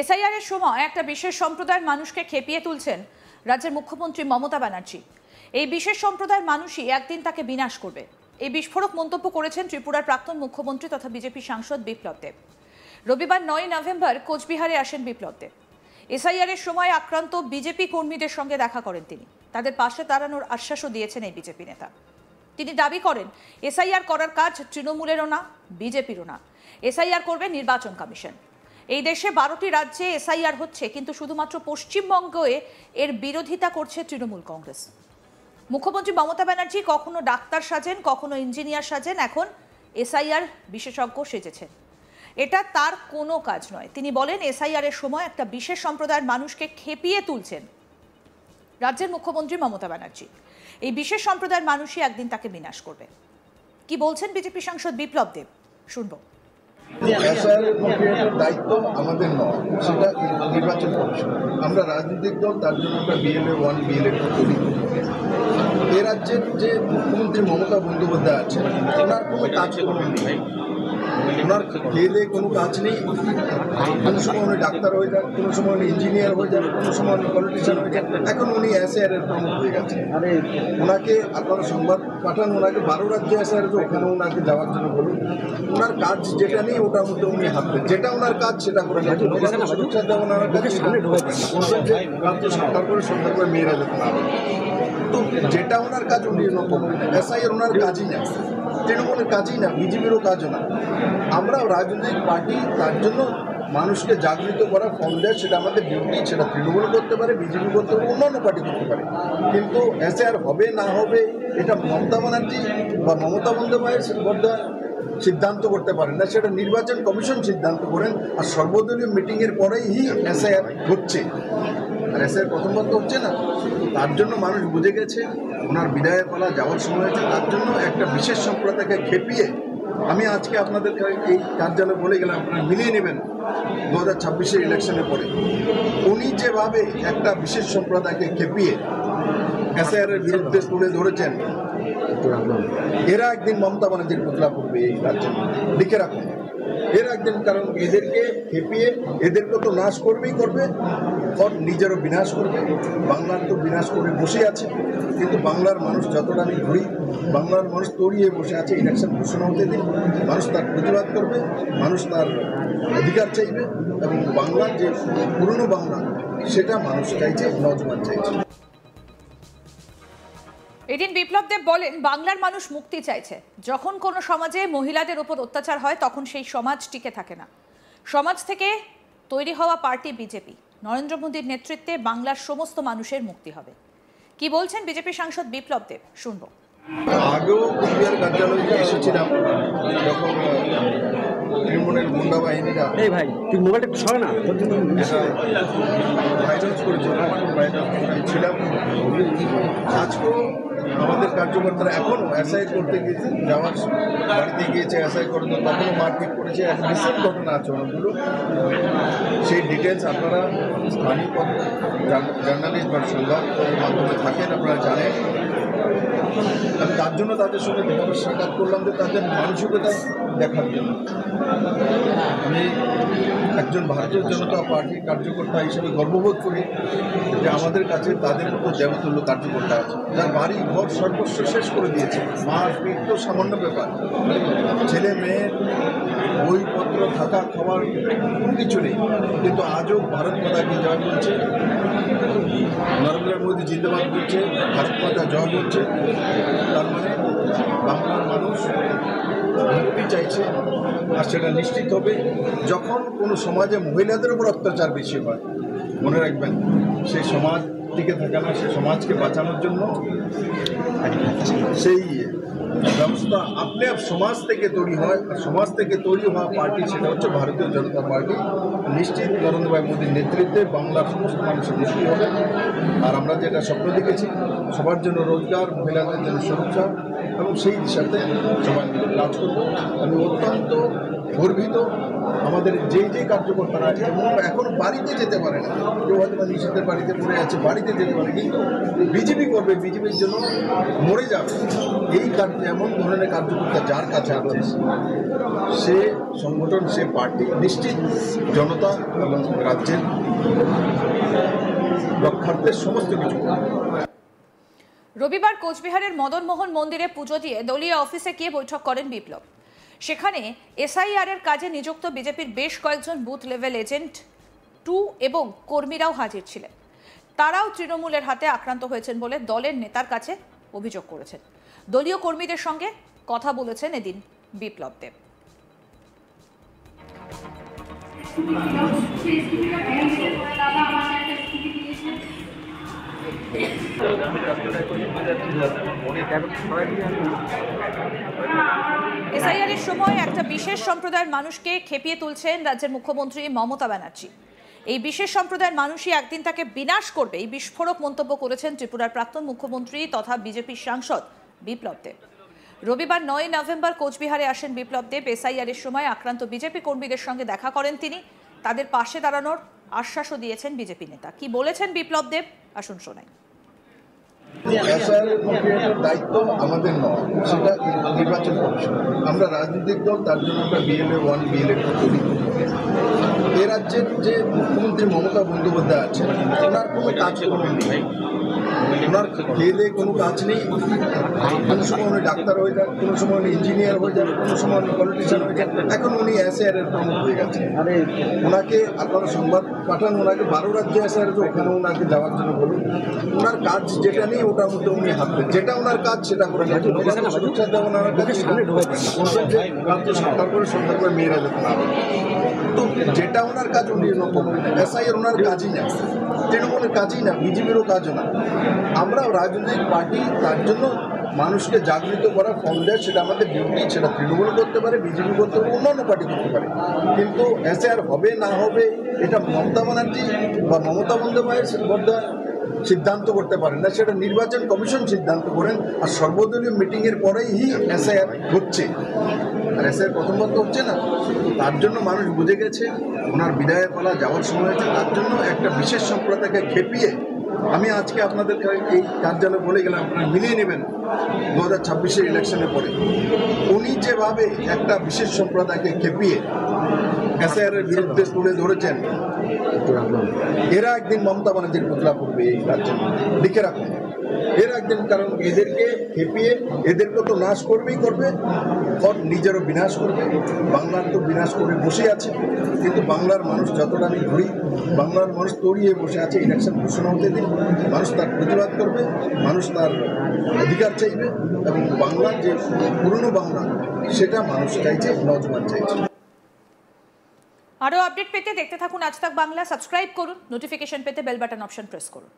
SIR এর সময় একটা বিশেষ সম্প্রদায়ের মানুষকে খেপিয়ে তুলছেন রাজ্যের মুখ্যমন্ত্রী মমতা ব্যানার্জি। এই বিশেষ সম্প্রদায়ের মানুষই একদিন তাকে বিনাশ করবে, এই বিস্ফোরক মন্তব্য করেছেন ত্রিপুরার প্রাক্তন মুখ্যমন্ত্রী তথা বিজেপি সাংসদ বিপ্লব দেব। রবিবার 9 নভেম্বর কোচবিহারে আসেন বিপ্লব দেব। এসআইআর এর সময় আক্রান্ত বিজেপি কর্মীদের সঙ্গে দেখা করেন তিনি। তাদের পাশে দাঁড়ানোর আশ্বাসও দিয়েছেন এই বিজেপি নেতা। তিনি দাবি করেন এসআইআর করার কাজ তৃণমূলেরও না, বিজেপিরও না। এসআইআর করবে নির্বাচন কমিশন। এই দেশে 12টি রাজ্যে এসআইআর হচ্ছে, কিন্তু শুধুমাত্র পশ্চিমবঙ্গে এর বিরোধিতা করছে তৃণমূল কংগ্রেস। মুখ্যমন্ত্রী মমতা ব্যানার্জি কখনো ডাক্তার সাজেন, কখনো ইঞ্জিনিয়ার সাজেন, এখন এসআইআর বিশেষজ্ঞ সেজেছেন। এটা তার কোনো কাজ নয়। তিনি বলেন এসআইআর এর সময় একটা বিশেষ সম্প্রদায়ের মানুষকে খেপিয়ে তুলছেন রাজ্যের মুখ্যমন্ত্রী মমতা ব্যানার্জি। এই বিশেষ সম্প্রদায়ের মানুষই একদিন তাকে বিনাশ করবে। কি বলছেন বিজেপি সাংসদ বিপ্লব দেব, শুনবো। দায়িত্ব আমাদের নয়, সেটা নির্বাচন কমিশন। আমরা রাজনৈতিক দল, তার জন্য আমরা BLA 1 BLA 2 তৈরি করি। এ রাজ্যের যে মুখ্যমন্ত্রী মমতা বন্দ্যোপাধ্যায় আছেন, ওনার কোনো কাজ নেই, ওনার খেলে কোনো কাজ নেই। কোনো সময় উনি ডাক্তার হয়ে যান, কোনো সময় উনি ইঞ্জিনিয়ার হয়ে যান, কোনো সময় উনি পলিটিশিয়ান হয়ে যান। এখন উনি এসআইআর এর প্রমুখ হয়ে গেছেন। ওনাকে আপনারা সংবাদ পাঠান, ওনাকে 12 রাজ্যে এসআইআর, ওখানে ওনাকে যাওয়ার জন্য বলুন। ওনার কাজ যেটা নেই ওটার মধ্যে উনি হাঁটবেন, যেটা ওনার কাজ সেটা করে নেন। সুরক্ষা দেওয়া ওনার কাজ, সরকার করে সরকার করে মেয়েরা যেতে না হবে। তো যেটা ওনার কাজ উনি এসআইআর ওনার কাজই না, তৃণমূলের কাজই না, বিজেপিরও কাজও না। আমরাও রাজনৈতিক পার্টি, তার জন্য মানুষকে জাগৃত করা, ফর্ম দেয়, সেটা আমাদের ডিউটি। সেটা তৃণমূল করতে পারে, বিজেপি করতে পারে, অন্যান্য পার্টি করতে পারে। কিন্তু এসআইআর হবে না হবে এটা মমতা ব্যানার্জি বা মমতা বন্দ্যোপাধ্যায় সিদ্ধান্ত করতে পারেন না, সেটা নির্বাচন কমিশন সিদ্ধান্ত করেন। আর সর্বদলীয় মিটিংয়ের পরেই এসআইআর হচ্ছে, আর এসআইআর প্রথমবার তো হচ্ছে না। তার জন্য মানুষ বুঝে গেছে ওনার বিদায়ের পালা যাওয়ার সময় হয়েছে। তার জন্য একটা বিশেষ সম্প্রদায়কে খেপিয়ে, আমি আজকে আপনাদের এই কার্যালয়ে বলে গেলাম, আপনারা মিলিয়ে নেবেন 2026-এর ইলেকশনের পরে উনি যেভাবে একটা বিশেষ সম্প্রদায়কে খেপিয়ে এসআইআর এর বিরুদ্ধে তুলে ধরেছেন, এরা একদিন মমতা ব্যানার্জির পুতলা করবে এই রাজ্যে, লিখে রাখুন। এরা একদিন, কারণ এদেরকে খেপিয়ে এদেরকে তো নাশ করবেই করবে, আর নিজেরও বিনাশ করবে। বাংলার তো বিনাশ করে বসে আছে, কিন্তু বাংলার মানুষ যতটা আমি ঘুরি, বাংলার মানুষ তৈরিয়ে বসে আছে। ইলেকশন ঘোষণা হতে দিন, মানুষ তার প্রতিবাদ করবে, মানুষ তার অধিকার চাইবে, এবং বাংলার যে পুরনো বাংলা সেটা মানুষ চাইছে, নজমান চাইছে। এদিন বিপ্লব দেব বলেন বাংলার মানুষ মুক্তি চাইছে। যখন কোনো সমাজে মহিলাদের উপর অত্যাচার হয় তখন সেই সমাজ টিকে থাকে না। সমাজ থেকে তৈরি হওয়া পার্টি বিজেপি। নরেন্দ্র মোদীর নেতৃত্বে বাংলার সমস্ত মানুষের মুক্তি হবে। কি বলছেন বিজেপি সাংসদ বিপ্লব দেব, শুনবো। আগেও কুচবিহার কার্যালয়ে এসেছিলাম, যখন তৃণমূলের গুন্ডা বাহিনীরা ভাইলেন্স করেছিল, ছিলাম। আজকেও আমাদের কার্যকর্তারা এখনও এসআই করতে গিয়েছে, যাওয়ার বাড়িতে গিয়েছে এসআই করতে, তখনও মারপিট করেছে। এক রিসেন্ট ঘটনা আছে অনেকগুলো, সেই ডিটেলস আপনারা স্থানীয় জার্নালিস্ট বা সংবাদের মাধ্যমে থাকেন, আপনারা জানেন। আমি তার জন্য তাদের সঙ্গে দেখা সাক্ষাৎ করলাম, যে তাদের মানসিকতা দেখার জন্য। আমি একজন ভারতীয় জনতা পার্টির কার্যকর্তা হিসেবে গর্ববোধ করি যে আমাদের কাছে তাদের মতো দেবতুল্য কার্যকর্তা আছে, যার বাড়ি ঘর সর্বস্ব শেষ করে দিয়েছে। মারপিট তো সামান্য ব্যাপার, ছেলে মেয়ের বইপত্র, থাকা, খাওয়ার কোনো কিছু নেই, কিন্তু আজও ভারত মাতাকে জয় বলছে, নরেন্দ্র মোদী জিন্দাবাদ করছে, ভারত মাতা জয় বলছে। তার মানে বাংলার মানুষ মুক্তি চাইছে, আর সেটা নিশ্চিত হবে যখন কোনো সমাজে মহিলাদের উপর অত্যাচার বেশি হয়। মনে রাখবেন, সেই সমাজ টিকে থাকে না। সেই সমাজকে বাঁচানোর জন্য সেই ব্যবস্থা আপনি সমাজ থেকে তৈরি হয়, আর সমাজ থেকে তৈরি হওয়া পার্টি সেটা হচ্ছে ভারতীয় জনতা পার্টি। নিশ্চিত নরেন্দ্র মোদীর নেতৃত্বে বাংলার সমস্ত মানুষের মুক্তি হবে। আর আমরা যেটা স্বপ্ন দেখেছি, সবার জন্য রোজগার, মহিলাদের জন্য সুরক্ষা, এবং সেই দিশাতে সবাই মিলে কাজ করব। আমি অত্যন্ত গর্বিত। আমাদের যে কার্যকর্তারা আছে এবং এখন বাড়িতে যেতে পারে না, কেউ হয়তো নিষেধের বাড়িতে পড়ে আছে, বাড়িতে যেতে পারে, কিন্তু বিজেপি করবে, বিজেপির জন্য মরে যাবে। এই কার্য এমন ধরনের কার্যকর্তা যার কাছে আছে, সে সংগঠন, সে পার্টি নিশ্চিত জনতা এবং রাজ্যের রক্ষার্থে সমস্ত কিছু করবে। রবিবার কোচবিহারের মদনমোহন মন্দিরে পুজো দিয়ে দলীয় অফিসে গিয়ে বৈঠক করেন বিপ্লব। সেখানে এসআইআর এর কাজে নিযুক্ত বিজেপির বেশ কয়েকজন বুথ লেভেল এজেন্ট 2 এবং কর্মীরাও হাজির ছিলেন। তারাও তৃণমূলের হাতে আক্রান্ত হয়েছেন বলে দলের নেতার কাছে অভিযোগ করেছেন। দলীয় কর্মীদের সঙ্গে কথা বলেছেন এদিন বিপ্লব দেব। এসআইআর এর সময় একটা বিশেষ সম্প্রদায়ের মানুষকে খেপিয়ে তুলছেন রাজ্যের মুখ্যমন্ত্রী মমতা ব্যানার্জি। এই বিশেষ সম্প্রদায়ের মানুষই একদিন তাকে বিনাশ করবে, এই বিস্ফোরক মন্তব্য করেছেন ত্রিপুরার প্রাক্তন মুখ্যমন্ত্রী তথা বিজেপির সাংসদ বিপ্লব দেব। রবিবার 9 নভেম্বর কোচবিহারে আসেন বিপ্লব দেব। এসআইআর এর সময় আক্রান্ত বিজেপি কর্মীদের সঙ্গে দেখা করেন তিনি। তাদের পাশে দাঁড়ানোর আশ্বাসও দিয়েছেন বিজেপি নেতা। কি বলেছেন বিপ্লব দেব, আসুন শোনাই। এসআইআর প্রক্রিয়াটার দায়িত্ব আমাদের নয়, সেটা নির্বাচন কমিশন। আমরা রাজনৈতিক দল, তার জন্য আমরা BLA 1 BLA 2 তৈরি করি। এ রাজ্যের যে মুখ্যমন্ত্রী মমতা বন্দ্যোপাধ্যায় আছেন, ওনার কোনো কাজ নেই, ওনার খেলে কোনো কাজ নেই। কোনো সময় উনি ডাক্তার হয়ে যান, কোনো সময় উনি ইঞ্জিনিয়ার হয়ে যান, কোনো সময় উনি পলিটিশিয়ান হয়ে যান। এখন উনি এসআইআর এর প্রমুখ হয়ে গেছেন। ওনাকে আপনারা সংবাদ পাঠান, ওনাকে 12 রাজ্যে এসআইআর আছে, ওখানে ওনাকে যাওয়ার জন্য বলুন। ওনার কাজ যেটা নেই ওটার মধ্যে উনি হাঁটবেন, যেটা ওনার কাজ সেটা করে না। সুরক্ষা দেওয়া ওনার কাছে, সরকার করে সরকার করে মেয়েরা যেতে না হবে। তো যেটা ওনার কাজ উনি করবেন। এসআইআর ওনার কাজই না, তৃণমূলের কাজই না, বিজেপিরও কাজও না। আমরাও রাজনৈতিক পার্টি, তার জন্য মানুষকে জাগৃত করা, ফর্ম দেওয়া, সেটা আমাদের ডিউটি। সেটা তৃণমূল করতে পারে, বিজেপি করতে পারে, অন্যান্য পার্টি করতে পারে। কিন্তু এসআইআর হবে না হবে এটা মমতা ব্যানার্জি বা মমতা বন্দ্যোপাধ্যায় সিদ্ধান্ত করতে পারেন না, সেটা নির্বাচন কমিশন সিদ্ধান্ত করেন। আর সর্বদলীয় মিটিংয়ের পরেই এসআইআর হচ্ছে, আর এসআইআর প্রথমবার তো হচ্ছে না। তার জন্য মানুষ বুঝে গেছে ওনার বিদায়ের পালা যাওয়ার সময় হয়েছে। তার জন্য একটা বিশেষ সম্প্রদায়কে খেপিয়ে, আমি আজকে আপনাদের এই কার্যালয়ে বলে গেলাম, আপনারা মিলিয়ে নেবেন 2026-এর ইলেকশনের পরে। উনি যেভাবে একটা বিশেষ সম্প্রদায়কে খেপিয়ে এসআইআর এর বিরুদ্ধে তুলে ধরেছেন, এরা একদিন মমতা ব্যানার্জির পুতলা পড়বে এই রাজ্যে, লিখে রাখুন। এরা একদিন, কারণ এদেরকে খেপিয়ে এদেরকে তো নাশ করবেই করবে, ওর নিজেরও বিনাশ করবে। বাংলার তো বিনাশ করে বসে আছে, কিন্তু বাংলার মানুষ যতটা আমি ঘুরি, বাংলার মানুষ তড়িয়ে বসে আছে। ইলেকশন ঘোষণা হতে দিন, মানুষ তার প্রতিবাদ করবে, মানুষ তার অধিকার চাইবে, এবং বাংলার যে পুরনো বাংলা সেটা মানুষ চাইছে, নজমান চাইছে। আরও আপডেট পেতে দেখতে থাকুন আজ তাক বাংলা। সাবস্ক্রাইব করুন, নোটিফিকেশন পেতে বেল বাটন অপশন প্রেস করুন।